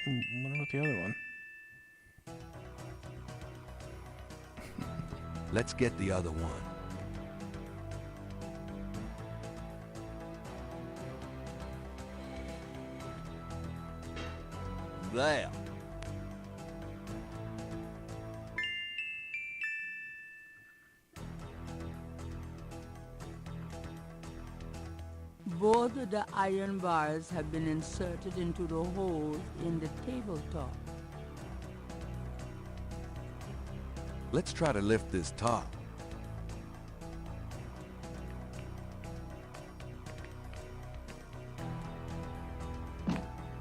What about the other one? Let's get the other one. There. Both of the iron bars have been inserted into the holes in the tabletop. Let's try to lift this top.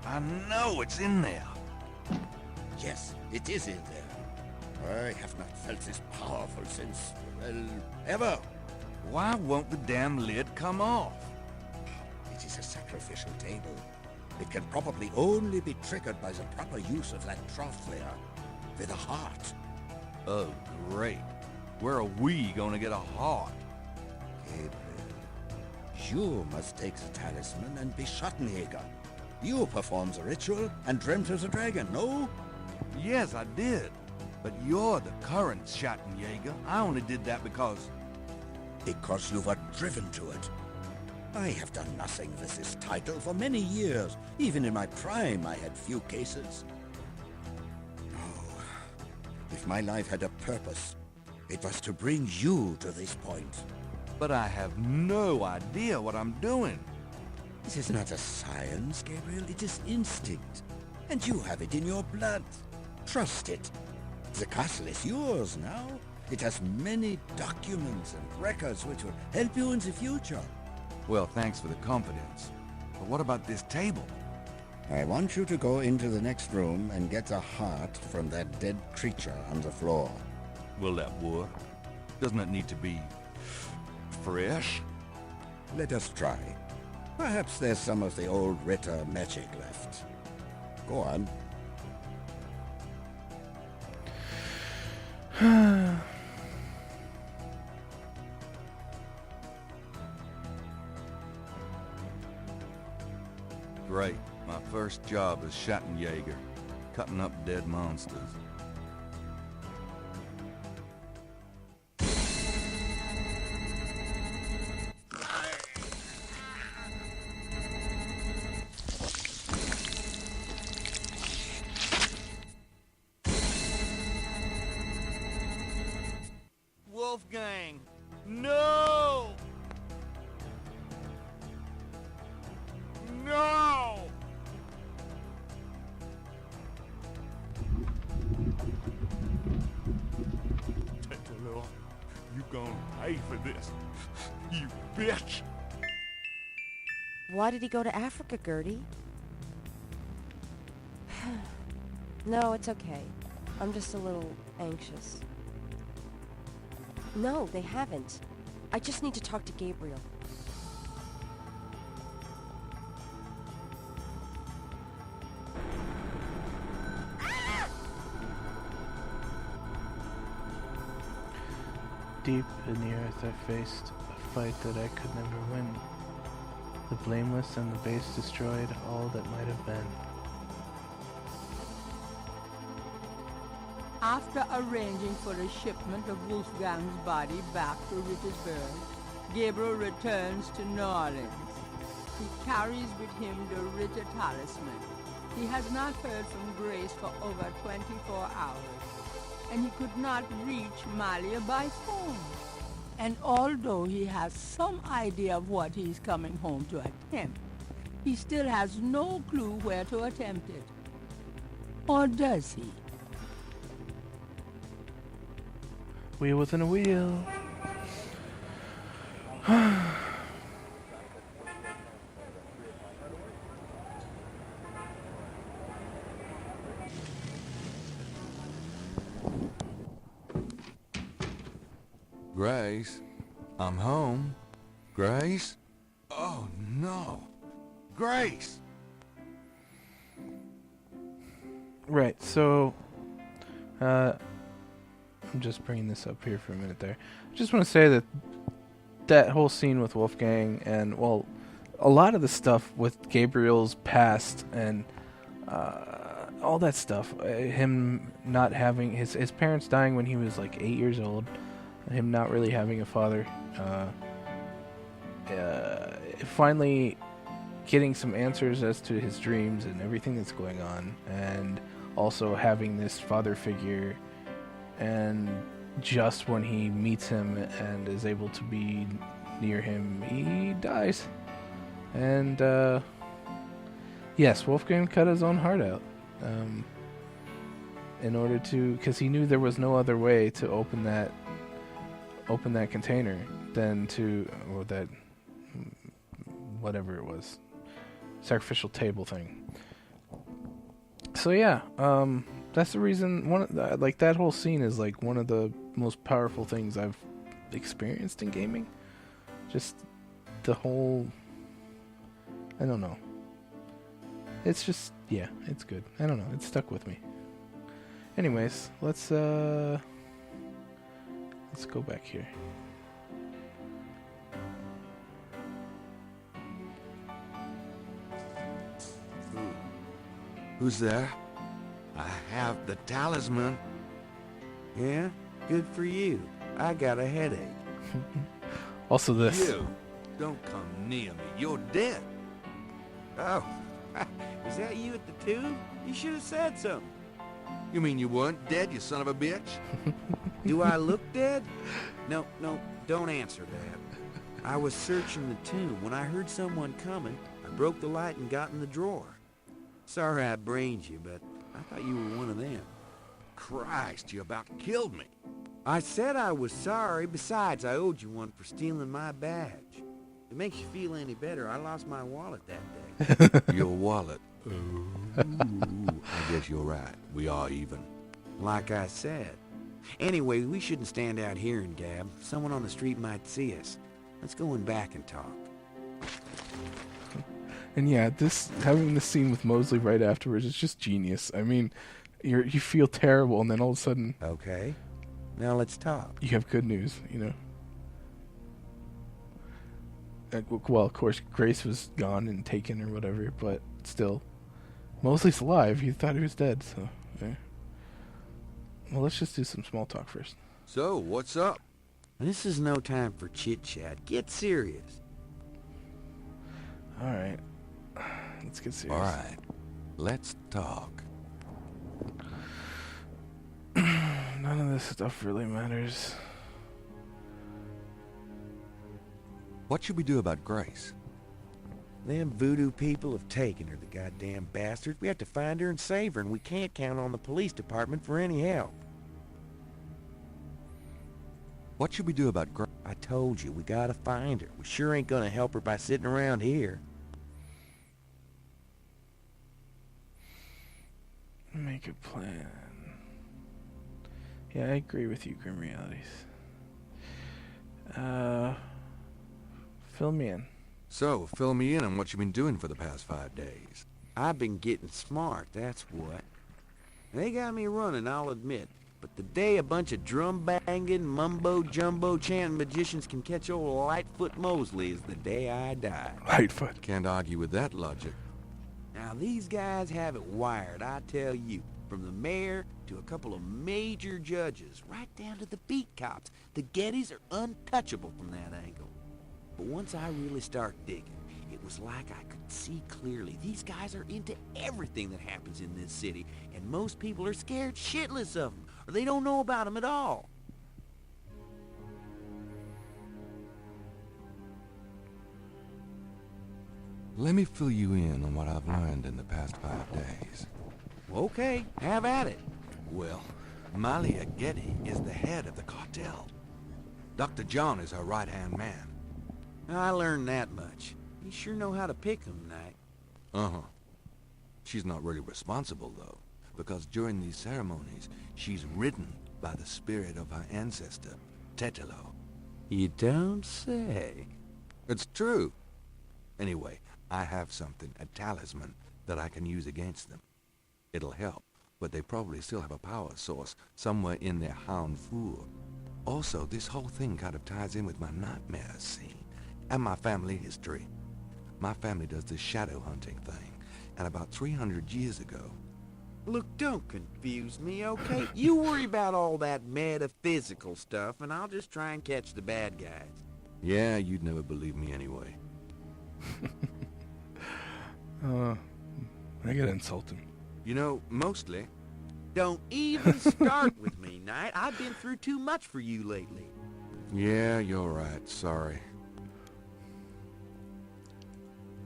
I know it's in there. Yes, it is in there. I have not felt this powerful since, well, ever. Why won't the damn lid come off? It is a sacrificial table. It can probably only be triggered by the proper use of that trough there, with a heart. Oh, great. Where are we gonna get a heart? Gabriel, you must take the talisman and be Schattenjäger. You performed the ritual and dreamt of the dragon, no? Yes, I did. But you're the current Schattenjäger. I only did that because... Because you were driven to it. I have done nothing with this title for many years. Even in my prime, I had few cases. Oh, if my life had a purpose, it was to bring you to this point. But I have no idea what I'm doing. This is not a science, Gabriel. It is instinct. And you have it in your blood. Trust it. The castle is yours now. It has many documents and records which will help you in the future. Well, thanks for the confidence. But what about this table? I want you to go into the next room and get the heart from that dead creature on the floor. Will that work? Doesn't it need to be... fresh? Let us try. Perhaps there's some of the old Ritter magic left. Go on. Great. My first job as Schattenjäger. Cutting up dead monsters. Wolfgang! No! No! Tentalil, you gonna pay for this, you bitch! Why did he go to Africa, Gertie? No, it's okay. I'm just a little anxious. No, they haven't. I just need to talk to Gabriel. Deep in the earth I faced a fight that I could never win. The blameless and the base destroyed all that might have been. After arranging for a shipment of Wolfgang's body back to Rittersburg, Gabriel returns to New Orleans. He carries with him the Ritter talisman. He has not heard from Grace for over 24 hours, and he could not reach Malia by phone. And although he has some idea of what he's coming home to attempt, he still has no clue where to attempt it. Or does he? Wheel within a wheel. Grace, I'm home. Grace? Oh no. Grace! Right, so I'm just bringing this up here for a minute there. I just want to say that that whole scene with Wolfgang and, well, a lot of the stuff with Gabriel's past and all that stuff. Him not having his parents dying when he was like 8 years old. Him not really having a father. Finally getting some answers as to his dreams and everything that's going on, and also having this father figure, and just when he meets him and is able to be near him, he dies. And yes, Wolfgang cut his own heart out in order to, because he knew there was no other way to open that container than to, or that whatever it was, sacrificial table thing. So yeah, that's the reason. Like that whole scene is like one of the most powerful things I've experienced in gaming. Just the whole, I don't know. It's just, yeah, it's good. I don't know. It stuck with me. Anyways, let's go back here. Who's there? I have the talisman. Yeah? Good for you. I got a headache. Also this. You, don't come near me. You're dead. Oh, is that you at the tube? You should have said something. You mean you weren't dead, you son of a bitch? Do I look dead? No, don't answer that. I was searching the tomb. When I heard someone coming, I broke the light and got in the drawer. Sorry I brained you, but I thought you were one of them. Christ, you about killed me. I said I was sorry. Besides, I owed you one for stealing my badge. If it makes you feel any better, I lost my wallet that day. Your wallet. Ooh, I guess you're right. We are even. Like I said. Anyway, we shouldn't stand out here and gab. Someone on the street might see us. Let's go in back and talk. And yeah, having this scene with Mosley right afterwards is just genius. I mean, you feel terrible, and then all of a sudden, Okay. Now let's talk. you have good news. Well, of course, Grace was gone and taken or whatever, but still, Mosley's alive. You thought he was dead, so yeah. Well, let's just do some small talk first. So, what's up? This is no time for chit-chat. Get serious. All right, let's get serious. All right, let's talk. None of this stuff really matters. What should we do about Grace? Them voodoo people have taken her, the goddamn bastards. We have to find her and save her, and we can't count on the police department for any help. What should we do about Grace? I told you, we gotta find her. We sure ain't gonna help her by sitting around here. Make a plan. Yeah, I agree with you, Grim Realities. Fill me in. So, fill me in on what you've been doing for the past 5 days. I've been getting smart, that's what. They got me running, I'll admit. But the day a bunch of drum-banging, mumbo-jumbo chanting magicians can catch old Lightfoot Mosley is the day I die. Lightfoot. Can't argue with that logic. Now, these guys have it wired, I tell you. From the mayor to a couple of major judges, right down to the beat cops. The Gettys are untouchable from that angle. But once I really start digging, it was like I could see clearly. These guys are into everything that happens in this city, and most people are scared shitless of them, or they don't know about them at all. Let me fill you in on what I've learned in the past 5 days. Okay, have at it. Well, Malia Getty is the head of the cartel. Dr. John is her right-hand man. I learned that much. You sure know how to pick 'em, Knight. Uh-huh. She's not really responsible, though, because during these ceremonies, she's ridden by the spirit of her ancestor, Tetelo. You don't say. It's true. Anyway, I have something, a talisman, that I can use against them. It'll help, but they probably still have a power source somewhere in their Hound Four. Also, this whole thing kind of ties in with my nightmares, see? And my family history. My family does this shadow hunting thing, and about 300 years ago, Look, don't confuse me, okay? You worry about all that metaphysical stuff, and I'll just try and catch the bad guys. Yeah, you'd never believe me anyway. I gotta insult him. You know, mostly. Don't even start with me, Knight. I've been through too much for you lately. Yeah, you're right. Sorry.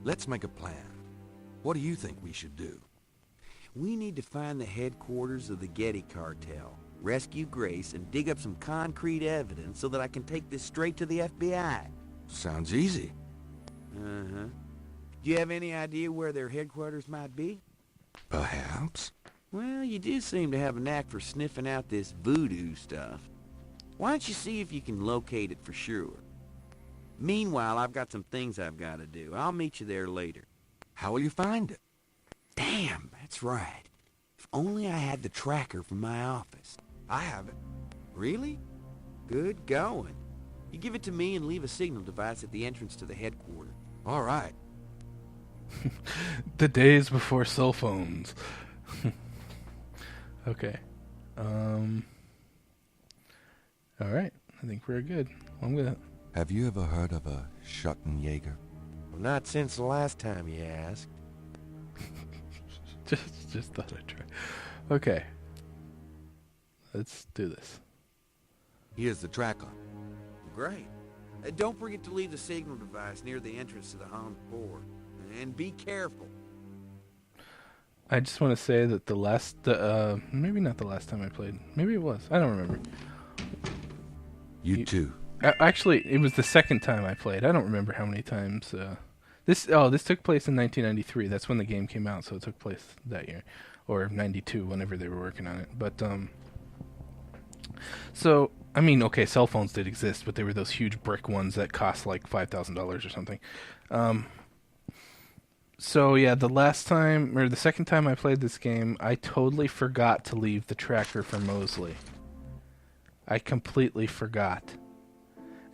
Let's make a plan. What do you think we should do? We need to find the headquarters of the Getty cartel, rescue Grace, and dig up some concrete evidence so that I can take this straight to the FBI. Sounds easy. Uh-huh. Do you have any idea where their headquarters might be? Perhaps. Well, you do seem to have a knack for sniffing out this voodoo stuff. Why don't you see if you can locate it for sure? Meanwhile, I've got some things I've got to do. I'll meet you there later. How will you find it? Damn, that's right. If only I had the tracker from my office. I have it. Really? Good going. You give it to me and leave a signal device at the entrance to the headquarters. All right. The days before cell phones. Okay. All right. I think we're good. I'm gonna. Have you ever heard of a Schuttenjäger? Well, not since the last time you asked. just thought I'd try. Okay. Let's do this. Here's the tracker. Great. Don't forget to leave the signal device near the entrance to the home floor. And be careful. I just want to say that maybe not the last time I played. Maybe it was. I don't remember. You too. Actually, it was the second time I played. I don't remember how many times. This took place in 1993. That's when the game came out, so it took place that year, or 92, whenever they were working on it. But so I mean, okay, cell phones did exist, but they were those huge brick ones that cost like $5,000 or something. So yeah, the second time I played this game, I totally forgot to leave the tracker for Mosley. I completely forgot.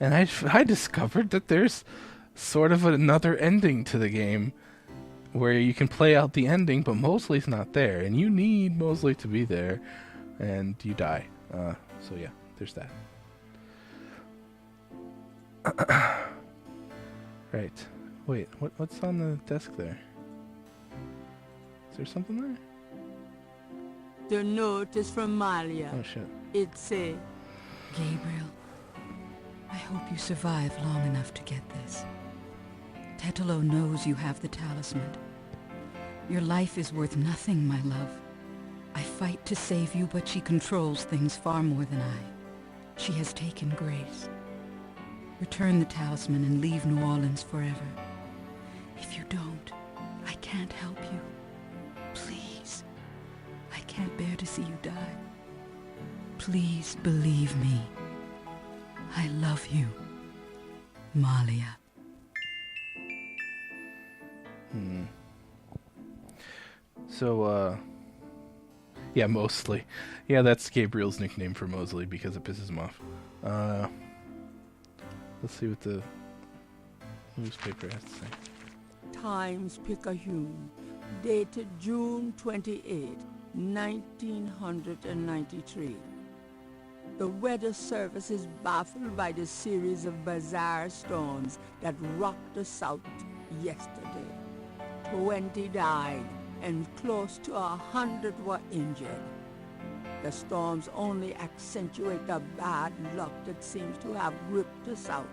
And I discovered that there's sort of another ending to the game where you can play out the ending, but Mosley's not there, and you need Mosley to be there, and you die. So yeah, there's that. Right. Wait, what's on the desk there? Is there something there? The note is from Malia. Oh shit. It says, Gabriel, I hope you survive long enough to get this. Tetelo knows you have the talisman. Your life is worth nothing, my love. I fight to save you, but she controls things far more than I. She has taken Grace. Return the talisman and leave New Orleans forever. If you don't, I can't help you. Please. I can't bear to see you die. Please believe me. I love you. Malia. So, yeah, mostly. Yeah, that's Gabriel's nickname for Mosley because it pisses him off. Let's see what the newspaper has to say. Times-Picayune, dated June 28, 1993. The Weather Service is baffled by the series of bizarre storms that rocked the South yesterday. 20 died and close to 100 were injured. The storms only accentuate the bad luck that seems to have gripped the South.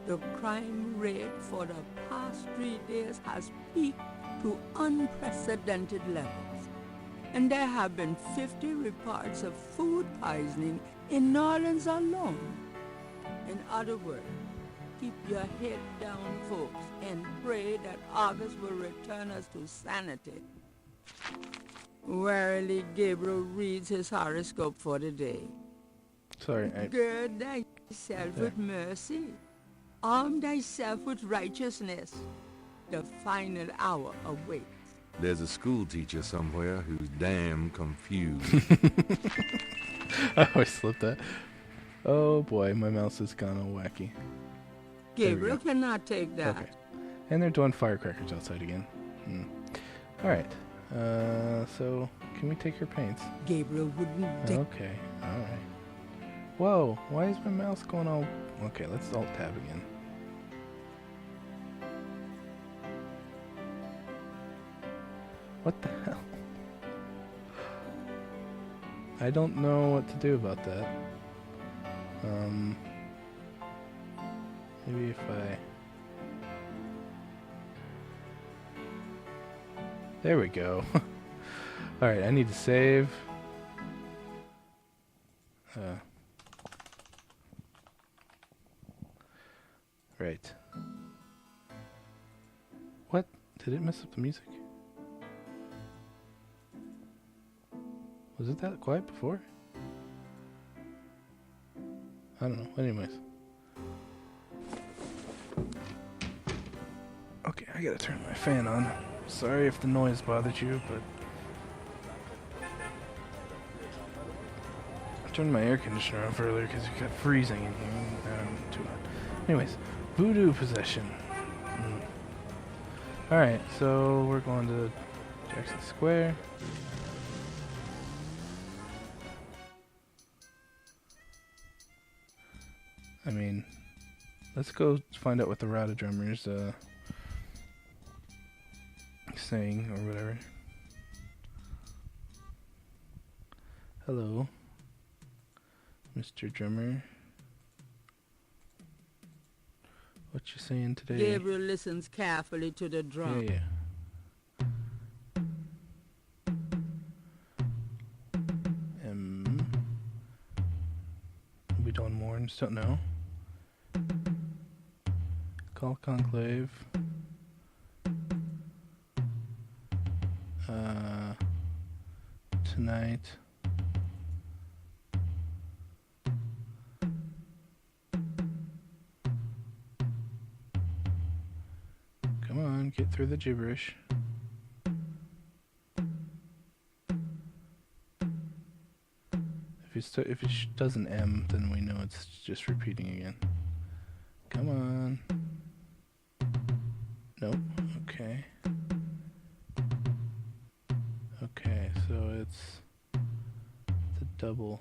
The crime rate for the past 3 days has peaked to unprecedented levels. And there have been 50 reports of food poisoning in New Orleans alone. In other words, keep your head down, folks, and pray that August will return us to sanity. Warily, Gabriel reads his horoscope for the day. Sorry, Gird thyself with mercy. Arm thyself with righteousness. The final hour awaits. There's a school teacher somewhere who's damn confused. I always slip that. Oh boy, my mouse has gone all wacky. Gabriel cannot take that. Okay. And they're doing firecrackers outside again. Alright. So can we take her paints? Gabriel wouldn't dare. Okay, alright. Whoa, why is my mouse going all... Okay, let's alt tab again. What the hell? I don't know what to do about that. Maybe if I... There we go. Alright, I need to save. Right. What? Did it mess up the music? Was it that quiet before? I don't know. Anyways. Okay, I gotta turn my fan on. Sorry if the noise bothered you, but... I turned my air conditioner off earlier because it got freezing in here. Too hot. Anyways, voodoo possession. Alright, so we're going to Jackson Square. I mean, let's go find out what the Rada drummer's saying or whatever. Hello, Mr. Drummer. What you saying today? Gabriel listens carefully to the drum. Yeah. We doing more and still no. Call Conclave. Tonight. Come on, get through the gibberish. If it does an M, then we know it's just repeating again. Come on. Nope. Okay. Okay, so it's the double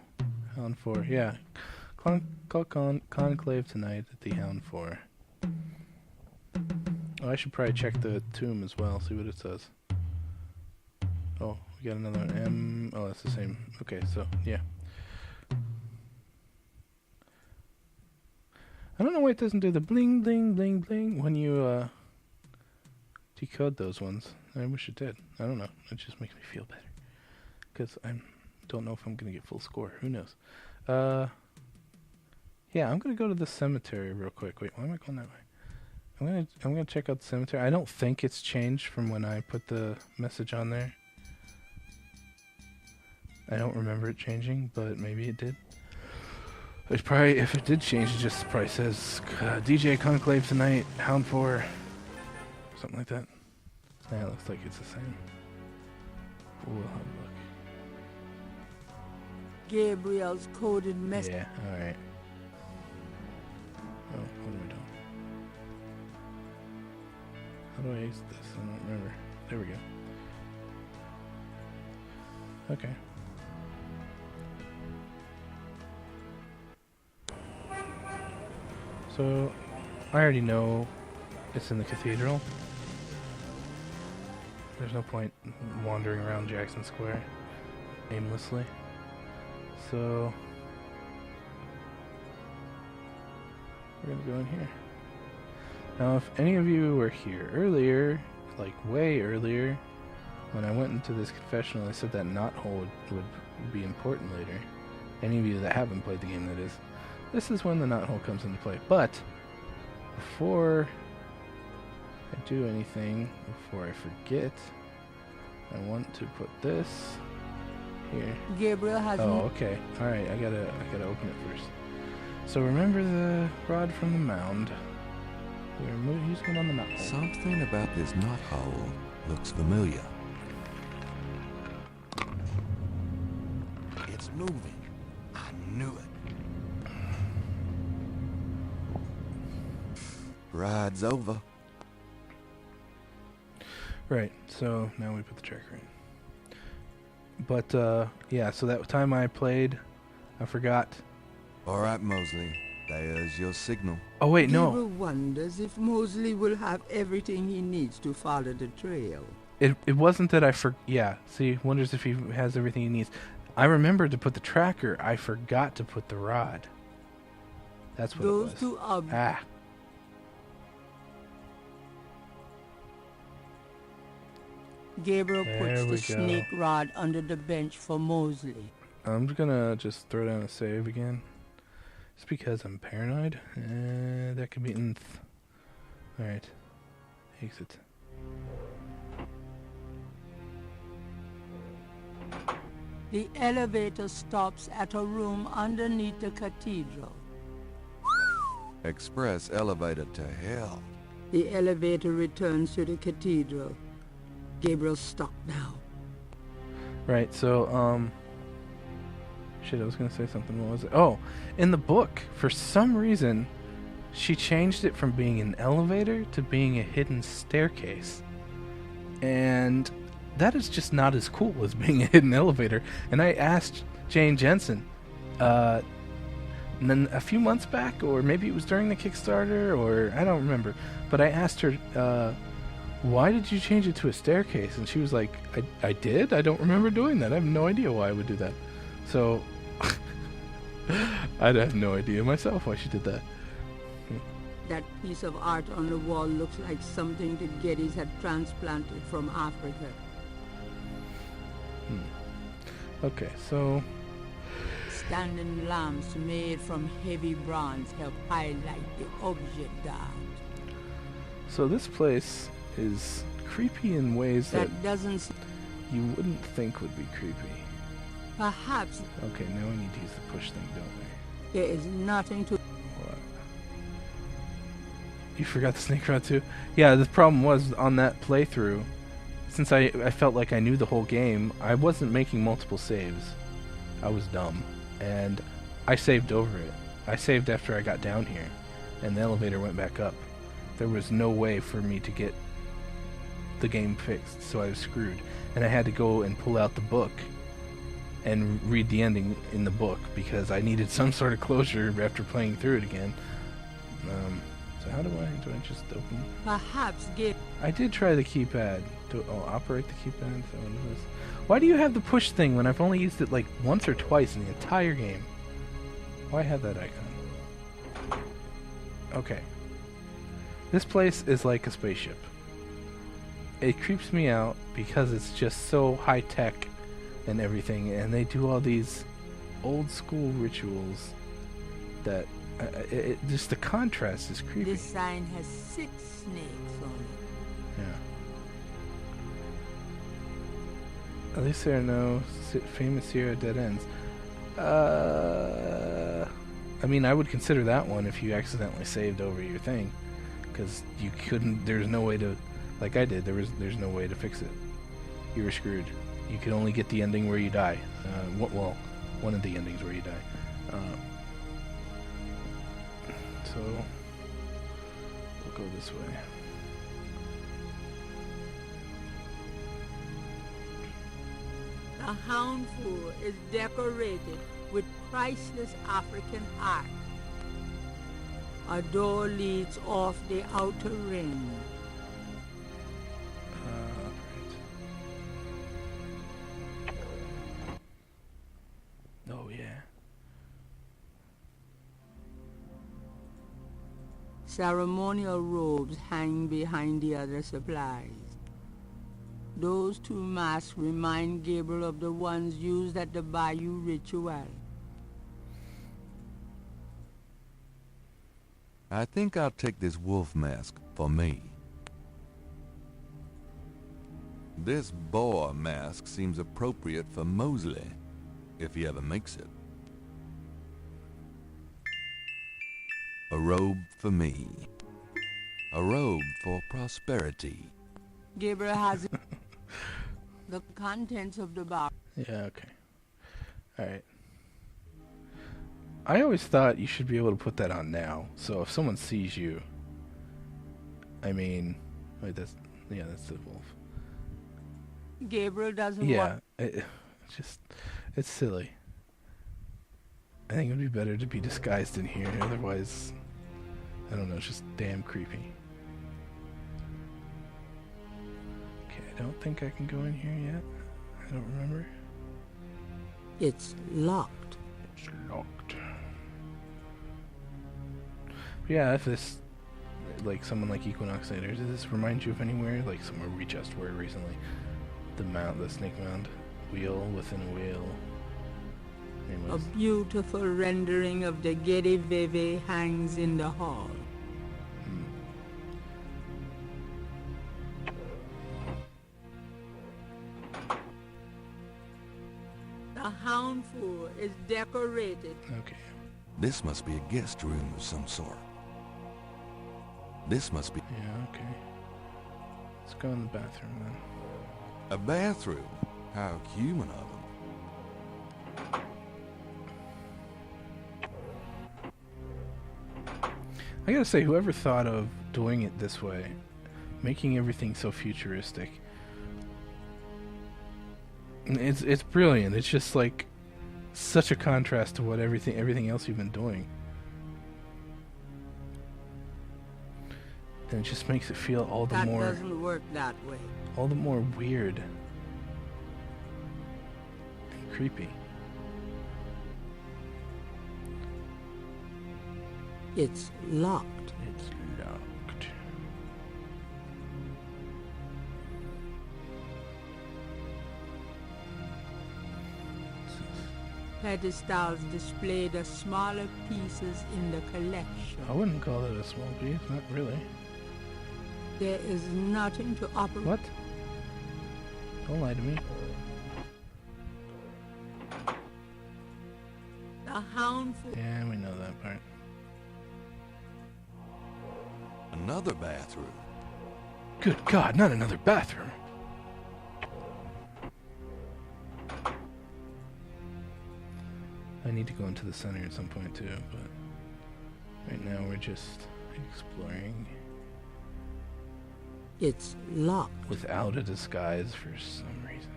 Hound 4. Yeah. Call Conclave tonight at the Hound 4. Oh, I should probably check the tomb as well, see what it says. Oh, we got another one. M. Oh, that's the same. Okay, so, yeah. I don't know why it doesn't do the bling, bling, bling, bling when you decode those ones. I wish it did. I don't know. It just makes me feel better. Because I don't know if I'm going to get full score. Who knows? Yeah, I'm going to go to the cemetery real quick. Wait, why am I going that way? I'm gonna check out the cemetery. I don't think it's changed from when I put the message on there. I don't remember it changing, but maybe it did. It's probably, if it did change, it just probably says DJ Conclave tonight, Hound 4, something like that. Yeah, it looks like it's the same. We'll have a look. Gabriel's coded message. Yeah, alright. Oh, what am I doing? How do I ace this? I don't remember. There we go. Okay. So, I already know it's in the cathedral. There's no point wandering around Jackson Square aimlessly. So, we're gonna go in here. Now, if any of you were here earlier, like way earlier, when I went into this confessional, I said that knothole would be important later. Any of you that haven't played the game, that is. This is when the knothole comes into play. But, before I do anything, before I forget, I want to put this here. Gabriel has okay. Alright, I gotta open it first. So remember the rod from the mound. We're using it on the knothole. Something about this knothole looks familiar. It's moving. I knew it. Ride's over. Right, so now we put the tracker in. But yeah, so that time I played, I forgot. All right, Mosley. There's your signal. Oh wait, Gabriel no. wonders if Mosley will have everything he needs to follow the trail. It wasn't that yeah, see, wonders if he has everything he needs. I remembered to put the tracker. I forgot to put the rod. That's what Those it was. two Ah. Gabriel There puts the we go. snake rod under the bench for Mosley. I'm gonna just throw down a save again. Just because I'm paranoid. That could be Alright. Exit. The elevator stops at a room underneath the cathedral. Express elevator to hell. The elevator returns to the cathedral. Gabriel's stuck now. Right, so, shit, I was gonna say something. What was it? Oh, in the book, for some reason, she changed it from being an elevator to being a hidden staircase. And that is just not as cool as being a hidden elevator. And I asked Jane Jensen, and then a few months back, or maybe it was during the Kickstarter, or I don't remember, but I asked her, why did you change it to a staircase? And she was like, I did? I don't remember doing that. I have no idea why I would do that. So, I'd have no idea myself why she did that. That piece of art on the wall looks like something the Gettys had transplanted from Africa. Okay, so, Standing lamps made from heavy bronze help highlight the object art. so this place is creepy in ways that That doesn't... you wouldn't think would be creepy. Perhaps Okay, now we need to use the push thing, don't we? there is nothing to... What? You forgot the snake rod too? Yeah, the problem was on that playthrough, since I felt like I knew the whole game, I wasn't making multiple saves. I was dumb. And I saved over it. I saved after I got down here, and the elevator went back up. There was no way for me to get the game fixed, so I was screwed. And I had to go and pull out the book and read the ending in the book because I needed some sort of closure after playing through it again. So how do I just open? Perhaps give... I did try the keypad. Operate the keypad. So what is this? Why do you have the push thing when I've only used it like once or twice in the entire game? Why have that icon? Okay. This place is like a spaceship. It creeps me out because it's just so high tech and everything, and they do all these old school rituals that just the contrast is creepy. This sign has 6 snakes on it. Yeah. At least there are no famous Sierra dead ends. I mean, I would consider that one if you accidentally saved over your thing, because you couldn't. There's no way to, like I did. There's no way to fix it. You were screwed. You could only get the ending where you die. Well, one of the endings where you die. So we'll go this way. The Houndful is decorated with priceless African art. A door leads off the outer ring. Oh yeah. Ceremonial robes hang behind the other supplies. Those 2 masks remind Gabriel of the ones used at the Bayou ritual. I think I'll take this wolf mask for me. This boar mask seems appropriate for Mosley, if he ever makes it. A robe for me. A robe for prosperity. Gabriel has the contents of the box. Yeah, okay. Alright. I always thought you should be able to put that on now. So if someone sees you... I mean... Wait, that's the wolf. Gabriel doesn't Yeah. want... It's silly. I think it would be better to be disguised in here, otherwise, I don't know, it's just damn creepy. Okay, I don't think I can go in here yet. I don't remember. It's locked. It's locked. Yeah, if this, like someone like Equinoxinator, does this remind you of anywhere? Like somewhere we just were recently? The snake mound. Wheel within a wheel. Anyways. A beautiful rendering of the Gedi Veve hangs in the hall. The Houndful is decorated. Okay. This must be a guest room of some sort. This must be... Yeah, okay. Let's go in the bathroom then. A bathroom? How human of them. I gotta say, whoever thought of doing it this way, making everything so futuristic, it's brilliant. It's just like such a contrast to what everything else you've been doing, and it just makes it feel all the more. That doesn't work that way. All the more weird and creepy. It's locked. It's locked. Pedestals display the smaller pieces in the collection. I wouldn't call it a small piece, not really. There is nothing to operate. What? Don't lie to me. The Houndful. Yeah, we know that part. Another bathroom. Good God, not another bathroom. I need to go into the center at some point too, but right now we're just exploring. It's locked. Without a disguise for some reason.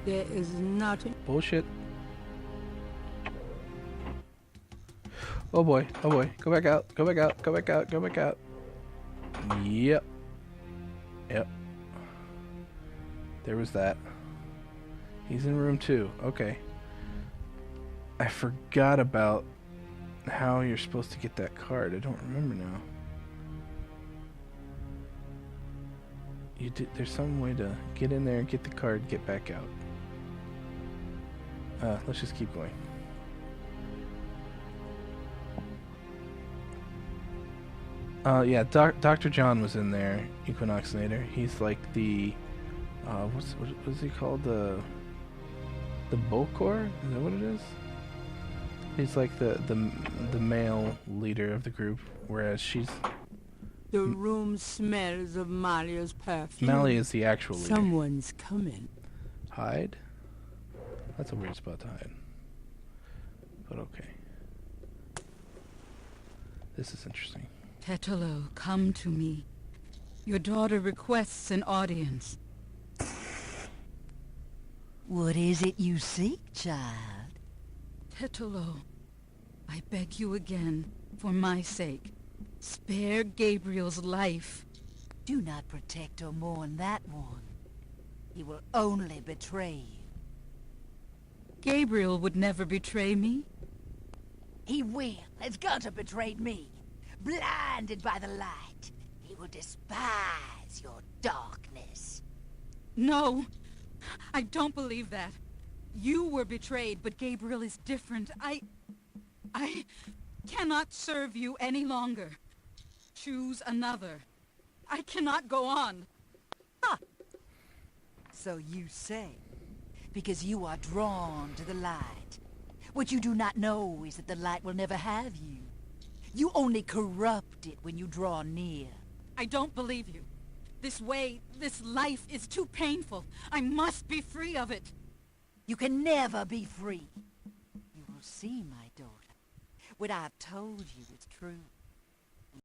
There is nothing. Bullshit. Oh boy, oh boy. Go back out, go back out, go back out, go back out. Yep. Yep. There was that. He's in room 2. Okay. I forgot about how you're supposed to get that card. I don't remember now. You did. There's some way to get in there, get the card, get back out. Let's just keep going. Yeah, Dr. John was in there, Equinoxinator. He's like the, what's he called? The Bokor? Is that what it is? He's like the male leader of the group, whereas she's... The room smells of Malia's perfume. Mali is the actual leader. Someone's coming. Hide? That's a weird spot to hide. But okay. This is interesting. Tetelo, come to me. Your daughter requests an audience. What is it you seek, child? Tetelo, I beg you again, for my sake, spare Gabriel's life. Do not protect or mourn that one. He will only betray you. Gabriel would never betray me. He will. Has got to betray me. Blinded by the light, he will despise your darkness. No, I don't believe that. You were betrayed, but Gabriel is different. I cannot serve you any longer. Choose another. I cannot go on. Ha! So you say, because you are drawn to the light. What you do not know is that the light will never have you. You only corrupt it when you draw near. I don't believe you. This way, this life is too painful. I must be free of it. You can never be free. You will see, my daughter. What I've told you is true.